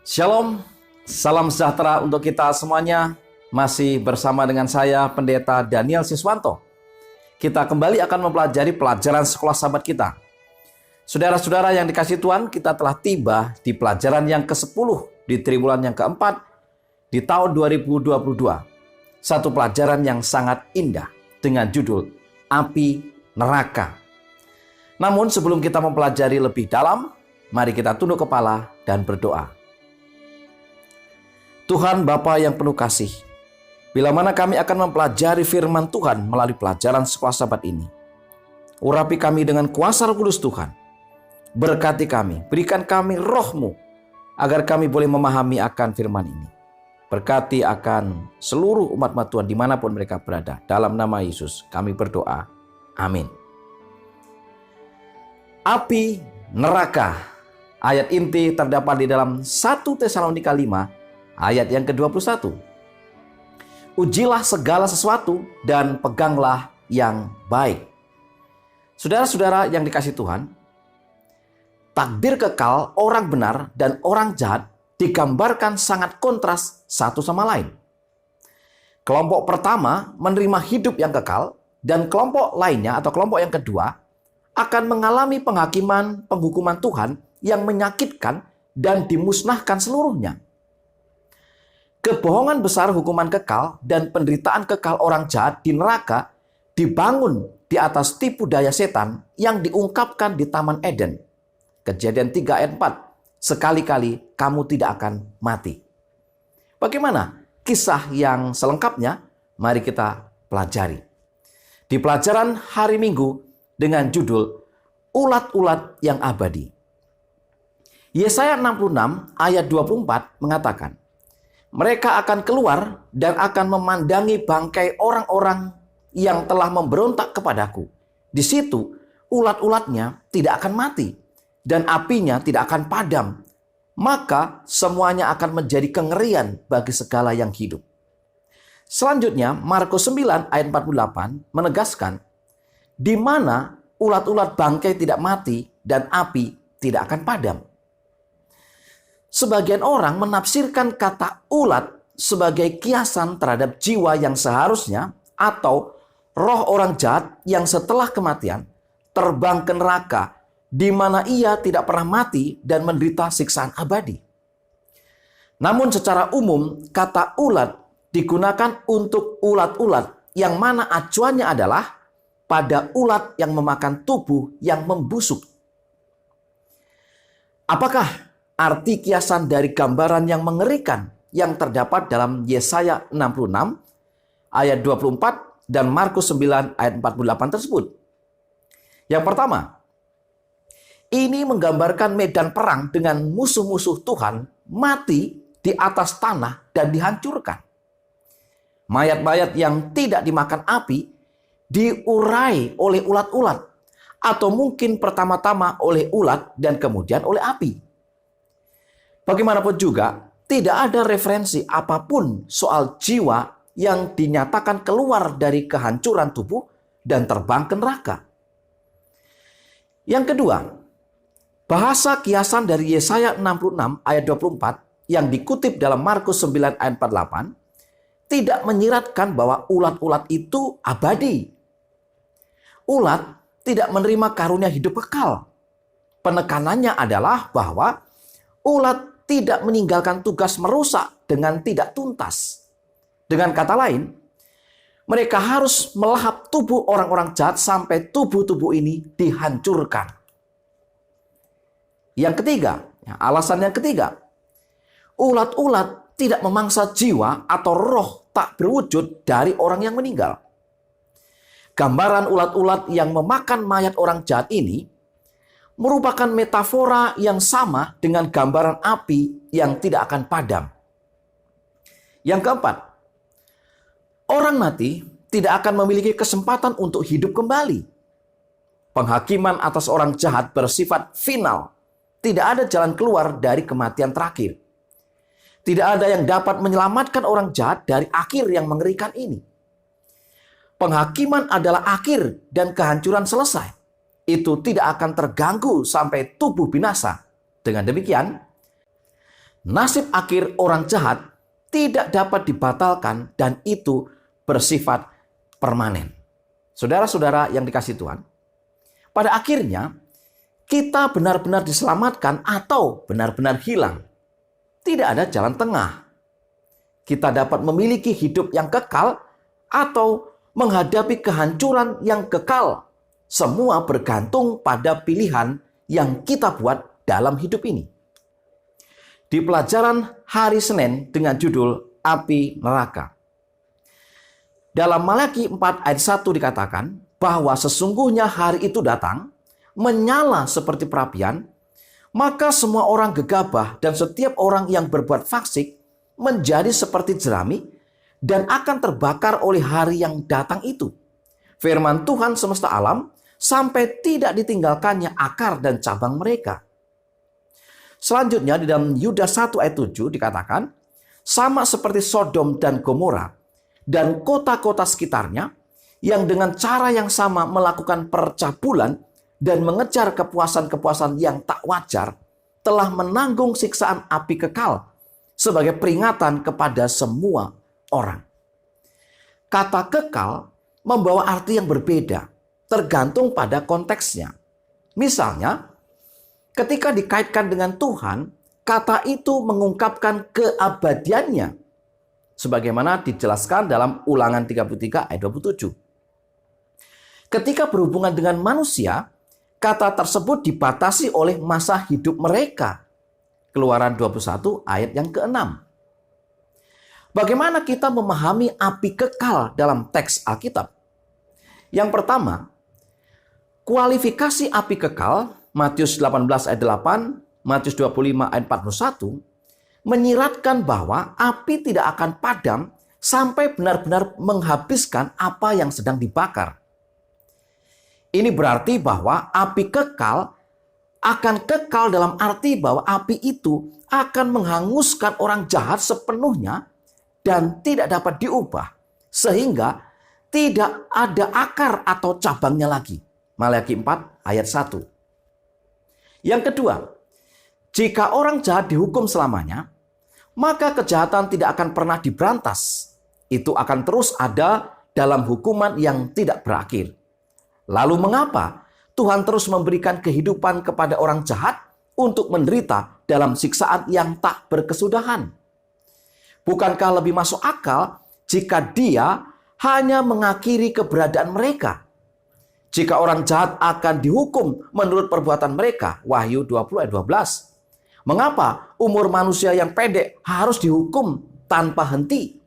Shalom, salam sejahtera untuk kita semuanya. Masih bersama dengan saya, Pendeta Daniel Siswanto. Kita kembali akan mempelajari pelajaran sekolah sahabat kita. Saudara-saudara yang dikasihi Tuhan, kita telah tiba di pelajaran yang ke-10 di triwulan yang keempat di tahun 2022. Satu pelajaran yang sangat indah dengan judul Api Neraka. Namun sebelum kita mempelajari lebih dalam, mari kita tunduk kepala dan berdoa. Tuhan Bapa yang penuh kasih, bila mana kami akan mempelajari firman Tuhan melalui pelajaran sekolah sahabat ini. Urapi kami dengan kuasa Roh Kudus Tuhan. Berkati kami, berikan kami roh-Mu, agar kami boleh memahami akan firman ini. Berkati akan seluruh umat-umat Tuhan dimanapun mereka berada. Dalam nama Yesus kami berdoa. Amin. Api neraka. Ayat inti terdapat di dalam 1 Tesalonika 5 ayat yang ke-21. Ujilah segala sesuatu dan peganglah yang baik. Saudara-saudara yang dikasihi Tuhan, takdir kekal orang benar dan orang jahat digambarkan sangat kontras satu sama lain. Kelompok pertama menerima hidup yang kekal, dan kelompok lainnya atau kelompok yang kedua akan mengalami penghukuman Tuhan yang menyakitkan dan dimusnahkan seluruhnya. Kebohongan besar hukuman kekal dan penderitaan kekal orang jahat di neraka dibangun di atas tipu daya setan yang diungkapkan di Taman Eden. Kejadian 3 ayat 4. Sekali-kali kamu tidak akan mati. Bagaimana kisah yang selengkapnya? Mari kita pelajari. Di pelajaran hari Minggu dengan judul Ulat-ulat yang abadi. Yesaya 66 ayat 24 mengatakan, mereka akan keluar dan akan memandangi bangkai orang-orang yang telah memberontak kepadaku. Di situ ulat-ulatnya tidak akan mati dan apinya tidak akan padam. Maka semuanya akan menjadi kengerian bagi segala yang hidup. Selanjutnya Markus 9 ayat 48 menegaskan, di mana ulat-ulat bangkai tidak mati dan api tidak akan padam. Sebagian orang menafsirkan kata ulat sebagai kiasan terhadap jiwa yang seharusnya atau roh orang jahat yang setelah kematian terbang ke neraka di mana ia tidak pernah mati dan menderita siksaan abadi. Namun secara umum kata ulat digunakan untuk ulat-ulat yang mana acuannya adalah pada ulat yang memakan tubuh yang membusuk. Apakah arti kiasan dari gambaran yang mengerikan yang terdapat dalam Yesaya 66 ayat 24 dan Markus 9 ayat 48 tersebut? Yang pertama, ini menggambarkan medan perang dengan musuh-musuh Tuhan mati di atas tanah dan dihancurkan. Mayat-mayat yang tidak dimakan api diurai oleh ulat-ulat, atau mungkin pertama-tama oleh ulat dan kemudian oleh api. Bagaimanapun juga, tidak ada referensi apapun soal jiwa yang dinyatakan keluar dari kehancuran tubuh dan terbang ke neraka. Yang kedua, bahasa kiasan dari Yesaya 66 ayat 24 yang dikutip dalam Markus 9 ayat 48 tidak menyiratkan bahwa ulat-ulat itu abadi. Ulat tidak menerima karunia hidup kekal. Penekanannya adalah bahwa ulat tidak meninggalkan tugas merusak dengan tidak tuntas. Dengan kata lain, mereka harus melahap tubuh orang-orang jahat sampai tubuh-tubuh ini dihancurkan. Yang ketiga, alasan yang ketiga, ulat-ulat tidak memangsa jiwa atau roh tak berwujud dari orang yang meninggal. Gambaran ulat-ulat yang memakan mayat orang jahat ini merupakan metafora yang sama dengan gambaran api yang tidak akan padam. Yang keempat, orang mati tidak akan memiliki kesempatan untuk hidup kembali. Penghakiman atas orang jahat bersifat final. Tidak ada jalan keluar dari kematian terakhir. Tidak ada yang dapat menyelamatkan orang jahat dari akhir yang mengerikan ini. Penghakiman adalah akhir dan kehancuran selesai. Itu tidak akan terganggu sampai tubuh binasa. Dengan demikian, nasib akhir orang jahat tidak dapat dibatalkan dan itu bersifat permanen. Saudara-saudara yang dikasihi Tuhan, pada akhirnya kita benar-benar diselamatkan atau benar-benar hilang. Tidak ada jalan tengah. Kita dapat memiliki hidup yang kekal atau menghadapi kehancuran yang kekal. Semua bergantung pada pilihan yang kita buat dalam hidup ini. Di pelajaran hari Senin dengan judul Api Neraka. Dalam Malaki 4 ayat 1 dikatakan bahwa sesungguhnya hari itu datang, menyala seperti perapian, maka semua orang gegabah dan setiap orang yang berbuat fasik menjadi seperti jerami dan akan terbakar oleh hari yang datang itu. Firman Tuhan semesta alam sampai tidak ditinggalkannya akar dan cabang mereka. Selanjutnya di dalam Yudas 1 ayat 7 dikatakan, sama seperti Sodom dan Gomora dan kota-kota sekitarnya yang dengan cara yang sama melakukan percabulan dan mengejar kepuasan-kepuasan yang tak wajar, telah menanggung siksaan api kekal sebagai peringatan kepada semua orang. Kata kekal membawa arti yang berbeda, tergantung pada konteksnya. Misalnya, ketika dikaitkan dengan Tuhan, kata itu mengungkapkan keabadiannya, sebagaimana dijelaskan dalam Ulangan 33 ayat 27. Ketika berhubungan dengan manusia, kata tersebut dibatasi oleh masa hidup mereka. Keluaran 21 ayat yang ke-6. Bagaimana kita memahami api kekal dalam teks Alkitab? Yang pertama, kualifikasi api kekal, Matius 18 ayat 8, Matius 25 ayat 41, menyiratkan bahwa api tidak akan padam sampai benar-benar menghabiskan apa yang sedang dibakar. Ini berarti bahwa api kekal akan kekal dalam arti bahwa api itu akan menghanguskan orang jahat sepenuhnya dan tidak dapat diubah, sehingga tidak ada akar atau cabangnya lagi. Malaki 4 ayat 1. Yang kedua, jika orang jahat dihukum selamanya, maka kejahatan tidak akan pernah diberantas. Itu akan terus ada dalam hukuman yang tidak berakhir. Lalu mengapa Tuhan terus memberikan kehidupan kepada orang jahat untuk menderita dalam siksaan yang tak berkesudahan? Bukankah lebih masuk akal jika dia hanya mengakhiri keberadaan mereka? Jika orang jahat akan dihukum menurut perbuatan mereka, Wahyu 20 ayat 12. Mengapa umur manusia yang pendek harus dihukum tanpa henti?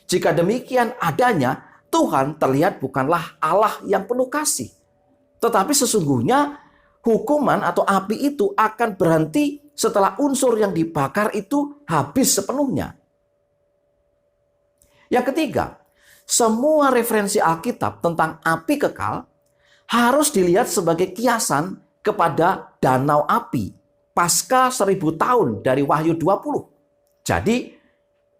Jika demikian adanya, Tuhan terlihat bukanlah Allah yang penuh kasih. Tetapi sesungguhnya hukuman atau api itu akan berhenti setelah unsur yang dibakar itu habis sepenuhnya. Yang ketiga, semua referensi Alkitab tentang api kekal harus dilihat sebagai kiasan kepada danau api pasca 1000 tahun dari Wahyu 20. Jadi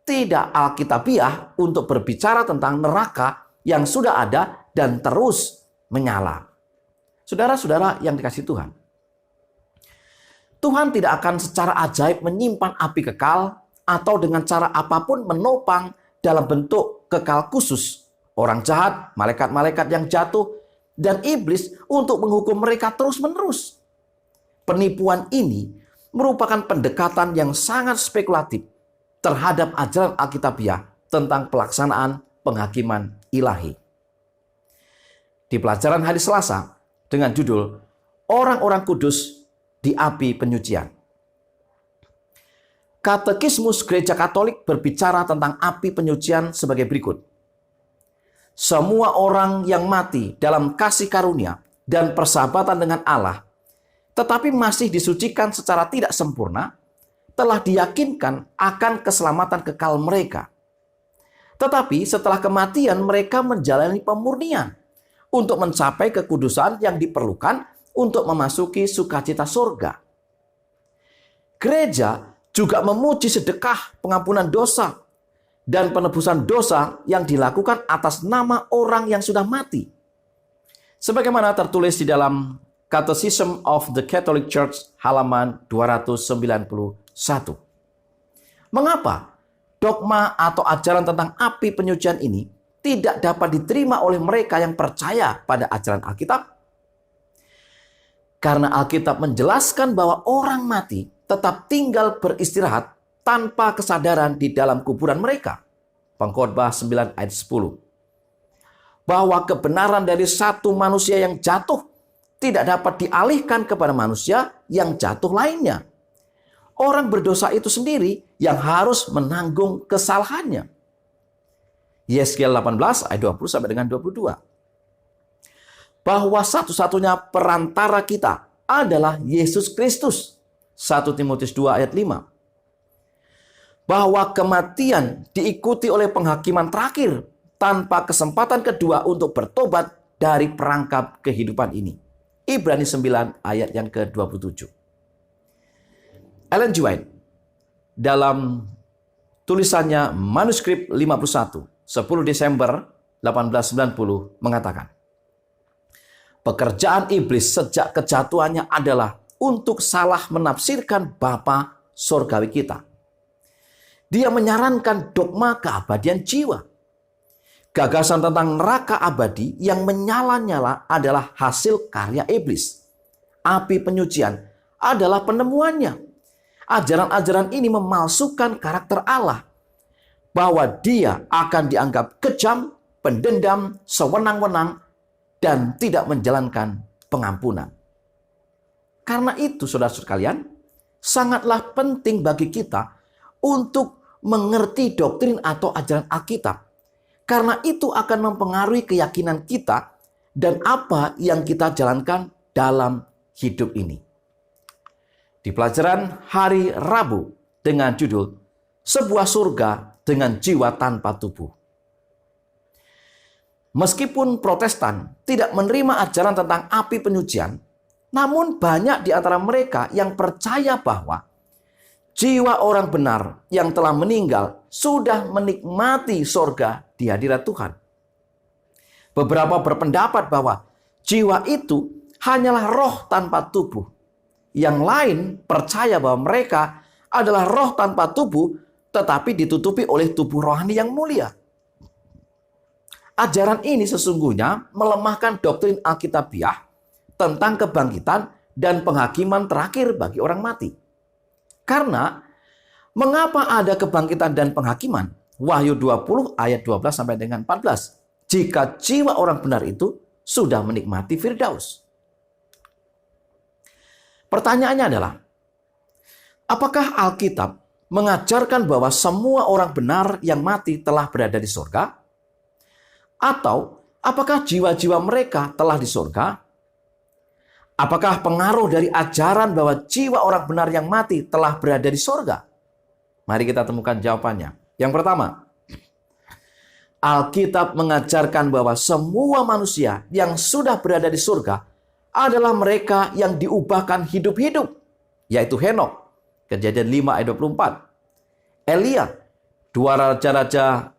tidak alkitabiah untuk berbicara tentang neraka yang sudah ada dan terus menyala. Saudara-saudara yang dikasihi Tuhan, Tuhan tidak akan secara ajaib menyimpan api kekal atau dengan cara apapun menopang dalam bentuk kekal khusus orang jahat, malaikat-malaikat yang jatuh, dan iblis untuk menghukum mereka terus-menerus. Penipuan ini merupakan pendekatan yang sangat spekulatif terhadap ajaran Alkitabiah tentang pelaksanaan penghakiman ilahi. Di pelajaran hari Selasa dengan judul Orang-orang Kudus di Api Penyucian. Katekismus Gereja Katolik berbicara tentang api penyucian sebagai berikut. Semua orang yang mati dalam kasih karunia dan persahabatan dengan Allah, tetapi masih disucikan secara tidak sempurna, telah diyakinkan akan keselamatan kekal mereka. Tetapi setelah kematian mereka menjalani pemurnian untuk mencapai kekudusan yang diperlukan untuk memasuki sukacita surga. Gereja juga memuji sedekah pengampunan dosa dan penebusan dosa yang dilakukan atas nama orang yang sudah mati. Sebagaimana tertulis di dalam Catechism of the Catholic Church halaman 291. Mengapa dogma atau ajaran tentang api penyucian ini tidak dapat diterima oleh mereka yang percaya pada ajaran Alkitab? Karena Alkitab menjelaskan bahwa orang mati tetap tinggal beristirahat tanpa kesadaran di dalam kuburan mereka. Pengkhotbah 9 ayat 10. Bahwa kebenaran dari satu manusia yang jatuh tidak dapat dialihkan kepada manusia yang jatuh lainnya. Orang berdosa itu sendiri yang harus menanggung kesalahannya. Yeskiel 18 ayat 20 sampai dengan 22. Bahwa satu-satunya perantara kita adalah Yesus Kristus. 1 Timotius 2 ayat 5. Bahwa kematian diikuti oleh penghakiman terakhir tanpa kesempatan kedua untuk bertobat dari perangkap kehidupan ini. Ibrani 9 ayat yang ke-27. Ellen G. White dalam tulisannya manuskrip 51, 10 Desember 1890 mengatakan, pekerjaan iblis sejak kejatuhannya adalah untuk salah menafsirkan Bapa Sorgawi kita. Dia menyarankan dogma keabadian jiwa. Gagasan tentang neraka abadi yang menyala-nyala adalah hasil karya iblis. Api penyucian adalah penemuannya. Ajaran-ajaran ini memalsukan karakter Allah, bahwa Dia akan dianggap kejam, pendendam, sewenang-wenang, dan tidak menjalankan pengampunan. Karena itu, saudara-saudara sekalian, sangatlah penting bagi kita untuk mengerti doktrin atau ajaran Alkitab. Karena itu akan mempengaruhi keyakinan kita dan apa yang kita jalankan dalam hidup ini. Di pelajaran hari Rabu dengan judul Sebuah Surga dengan Jiwa Tanpa Tubuh. Meskipun Protestan tidak menerima ajaran tentang api penyucian, namun banyak di antara mereka yang percaya bahwa jiwa orang benar yang telah meninggal sudah menikmati sorga di hadirat Tuhan. Beberapa berpendapat bahwa jiwa itu hanyalah roh tanpa tubuh. Yang lain percaya bahwa mereka adalah roh tanpa tubuh, tetapi ditutupi oleh tubuh rohani yang mulia. Ajaran ini sesungguhnya melemahkan doktrin Alkitabiah tentang kebangkitan dan penghakiman terakhir bagi orang mati. Karena mengapa ada kebangkitan dan penghakiman? Wahyu 20 ayat 12 sampai dengan 14. Jika jiwa orang benar itu sudah menikmati Firdaus. Pertanyaannya adalah, apakah Alkitab mengajarkan bahwa semua orang benar yang mati telah berada di surga? Atau apakah jiwa-jiwa mereka telah di surga? Apakah pengaruh dari ajaran bahwa jiwa orang benar yang mati telah berada di surga? Mari kita temukan jawabannya. Yang pertama, Alkitab mengajarkan bahwa semua manusia yang sudah berada di surga adalah mereka yang diubahkan hidup-hidup, yaitu Henokh, Kejadian 5 ayat 24. Elia, 2 Raja-Raja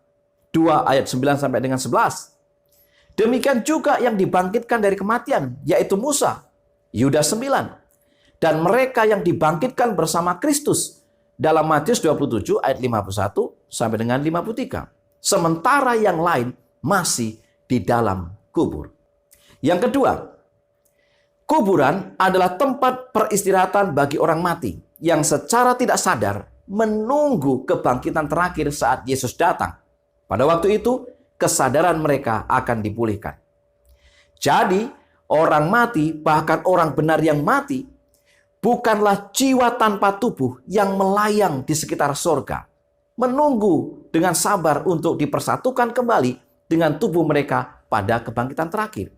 2 ayat 9 sampai dengan 11. Demikian juga yang dibangkitkan dari kematian, yaitu Musa, Yudas 9. Dan mereka yang dibangkitkan bersama Kristus dalam Matius 27 ayat 51 sampai dengan 53. Sementara yang lain masih di dalam kubur. Yang kedua, kuburan adalah tempat peristirahatan bagi orang mati yang secara tidak sadar menunggu kebangkitan terakhir saat Yesus datang. Pada waktu itu, kesadaran mereka akan dipulihkan. Jadi, orang mati, bahkan orang benar yang mati, bukanlah jiwa tanpa tubuh yang melayang di sekitar surga, menunggu dengan sabar untuk dipersatukan kembali dengan tubuh mereka pada kebangkitan terakhir.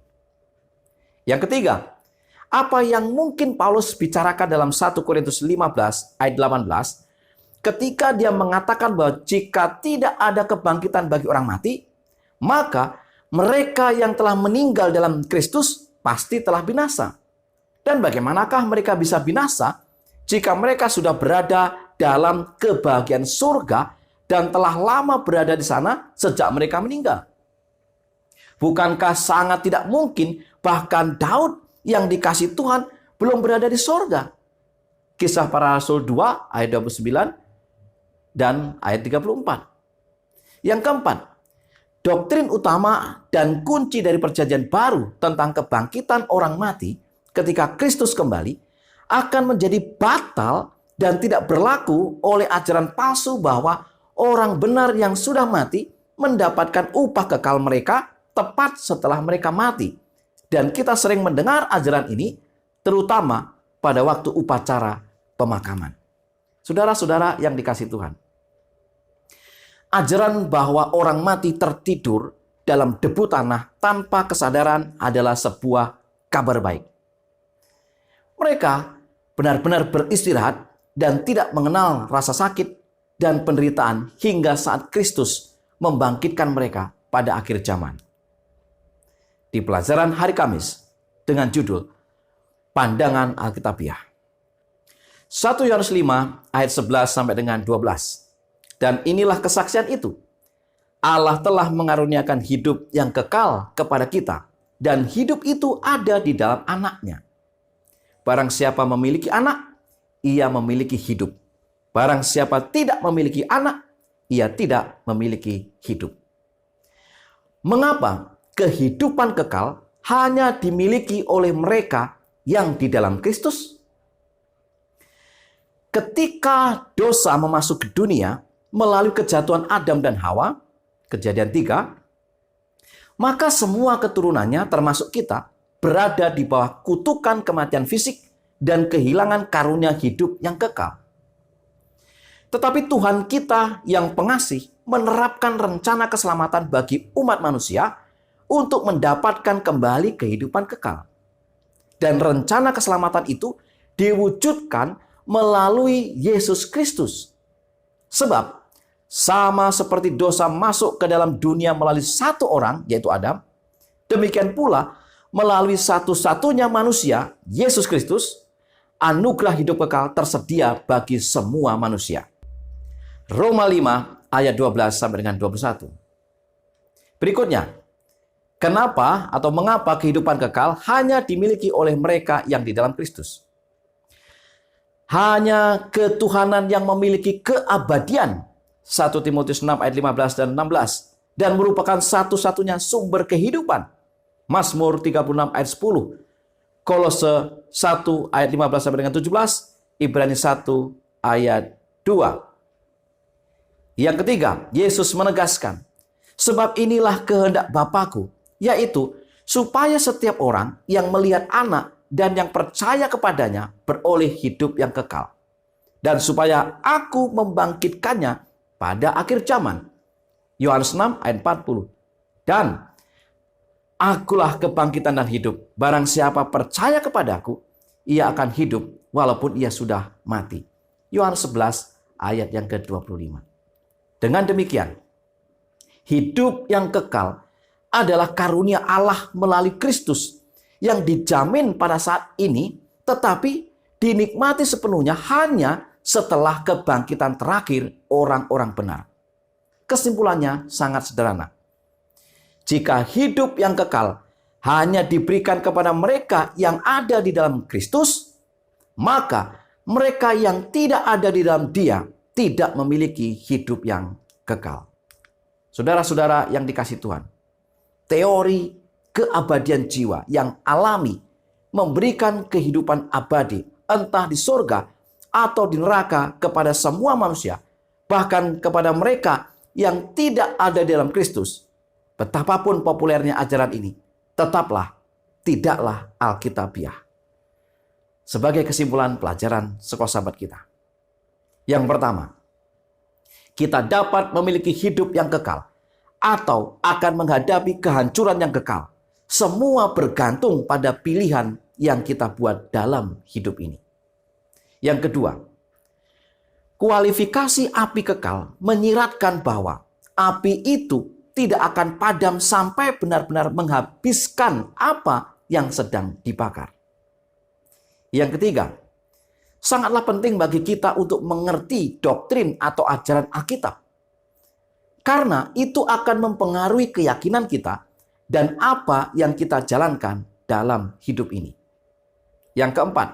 Yang ketiga, apa yang mungkin Paulus bicarakan dalam 1 Korintus 15 ayat 18 ketika dia mengatakan bahwa jika tidak ada kebangkitan bagi orang mati, maka mereka yang telah meninggal dalam Kristus pasti telah binasa. Dan bagaimanakah mereka bisa binasa jika mereka sudah berada dalam kebahagiaan surga dan telah lama berada di sana sejak mereka meninggal? Bukankah sangat tidak mungkin bahkan Daud yang dikasih Tuhan belum berada di sorga? Kisah Para Rasul 2 ayat 29 dan ayat 34. Yang keempat, doktrin utama dan kunci dari perjanjian baru tentang kebangkitan orang mati ketika Kristus kembali akan menjadi batal dan tidak berlaku oleh ajaran palsu bahwa orang benar yang sudah mati mendapatkan upah kekal mereka tepat setelah mereka mati. Dan kita sering mendengar ajaran ini terutama pada waktu upacara pemakaman. Saudara-saudara yang dikasihi Tuhan, ajaran bahwa orang mati tertidur dalam debu tanah tanpa kesadaran adalah sebuah kabar baik. Mereka benar-benar beristirahat dan tidak mengenal rasa sakit dan penderitaan hingga saat Kristus membangkitkan mereka pada akhir zaman. Di pelajaran hari Kamis dengan judul Pandangan Alkitabiah. 1 Yohanes 5 ayat 11 sampai dengan 12. Dan inilah kesaksian itu. Allah telah mengaruniakan hidup yang kekal kepada kita, dan hidup itu ada di dalam Anaknya. Barang siapa memiliki anak, ia memiliki hidup. Barang siapa tidak memiliki anak, ia tidak memiliki hidup. Mengapa kehidupan kekal hanya dimiliki oleh mereka yang di dalam Kristus? Ketika dosa memasuki dunia melalui kejatuhan Adam dan Hawa, Kejadian 3, maka semua keturunannya termasuk kita berada di bawah kutukan kematian fisik dan kehilangan karunia hidup yang kekal. Tetapi Tuhan kita yang pengasih menerapkan rencana keselamatan bagi umat manusia untuk mendapatkan kembali kehidupan kekal. Dan rencana keselamatan itu diwujudkan melalui Yesus Kristus. Sebab sama seperti dosa masuk ke dalam dunia melalui satu orang, yaitu Adam, demikian pula melalui satu-satunya manusia, Yesus Kristus, anugerah hidup kekal tersedia bagi semua manusia. Roma 5 ayat 12 sampai dengan 21. Berikutnya, kenapa atau mengapa kehidupan kekal hanya dimiliki oleh mereka yang di dalam Kristus? Hanya ketuhanan yang memiliki keabadian, 1 Timotius 6 ayat 15 dan 16, dan merupakan satu-satunya sumber kehidupan, Mazmur 36 ayat 10, Kolose 1 ayat 15 sampai dengan 17, Ibrani 1 ayat 2. Yang ketiga, Yesus menegaskan, sebab inilah kehendak Bapa-Ku, yaitu supaya setiap orang yang melihat anak dan yang percaya kepadanya beroleh hidup yang kekal. Dan supaya aku membangkitkannya pada akhir zaman. Yohanes 6 ayat 40. Dan akulah kebangkitan dan hidup. Barang siapa percaya kepadaku, ia akan hidup walaupun ia sudah mati. Yohanes 11 ayat yang ke-25. Dengan demikian, hidup yang kekal adalah karunia Allah melalui Kristus yang dijamin pada saat ini, tetapi dinikmati sepenuhnya hanya setelah kebangkitan terakhir orang-orang benar. Kesimpulannya sangat sederhana. Jika hidup yang kekal hanya diberikan kepada mereka yang ada di dalam Kristus, maka mereka yang tidak ada di dalam Dia tidak memiliki hidup yang kekal. Saudara-saudara yang dikasihi Tuhan, teori keabadian jiwa yang alami memberikan kehidupan abadi entah di surga atau di neraka kepada semua manusia, bahkan kepada mereka yang tidak ada di dalam Kristus. Betapapun populernya ajaran ini, tidaklah Alkitabiah. Sebagai kesimpulan pelajaran sekolah sahabat kita. Yang pertama, kita dapat memiliki hidup yang kekal atau akan menghadapi kehancuran yang kekal. Semua bergantung pada pilihan yang kita buat dalam hidup ini. Yang kedua, kualifikasi api kekal menyiratkan bahwa api itu tidak akan padam sampai benar-benar menghabiskan apa yang sedang dibakar. Yang ketiga, sangatlah penting bagi kita untuk mengerti doktrin atau ajaran Alkitab. Karena itu akan mempengaruhi keyakinan kita dan apa yang kita jalankan dalam hidup ini. Yang keempat,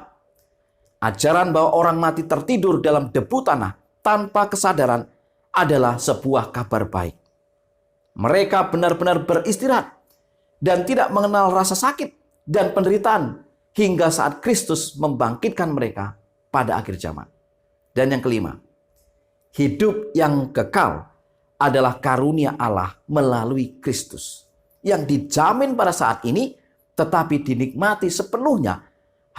ajaran bahwa orang mati tertidur dalam debu tanah tanpa kesadaran adalah sebuah kabar baik. Mereka benar-benar beristirahat dan tidak mengenal rasa sakit dan penderitaan hingga saat Kristus membangkitkan mereka pada akhir zaman. Dan yang kelima, hidup yang kekal adalah karunia Allah melalui Kristus yang dijamin pada saat ini tetapi dinikmati sepenuhnya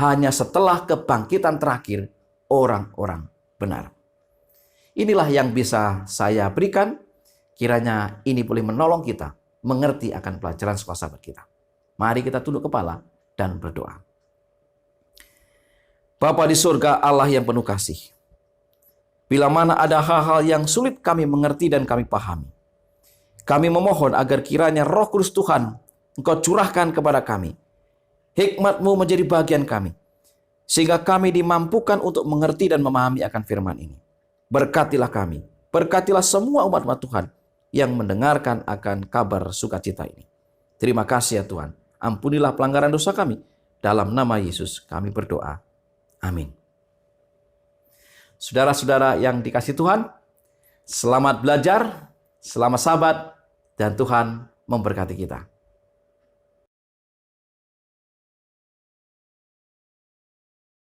hanya setelah kebangkitan terakhir orang-orang benar. Inilah yang bisa saya berikan. Kiranya ini boleh menolong kita mengerti akan pelajaran sekolah sahabat kita. Mari kita tunduk kepala dan berdoa. Bapa di surga, Allah yang penuh kasih. Bila mana ada hal-hal yang sulit kami mengerti dan kami pahami, kami memohon agar kiranya Roh Kudus Tuhan Engkau curahkan kepada kami. Hikmat-Mu menjadi bagian kami, sehingga kami dimampukan untuk mengerti dan memahami akan firman ini. Berkatilah kami, berkatilah semua umat-umat Tuhan yang mendengarkan akan kabar sukacita ini. Terima kasih ya Tuhan. Ampunilah pelanggaran dosa kami. Dalam nama Yesus kami berdoa. Amin. Saudara-saudara yang dikasihi Tuhan, selamat belajar, selamat sabat, dan Tuhan memberkati kita.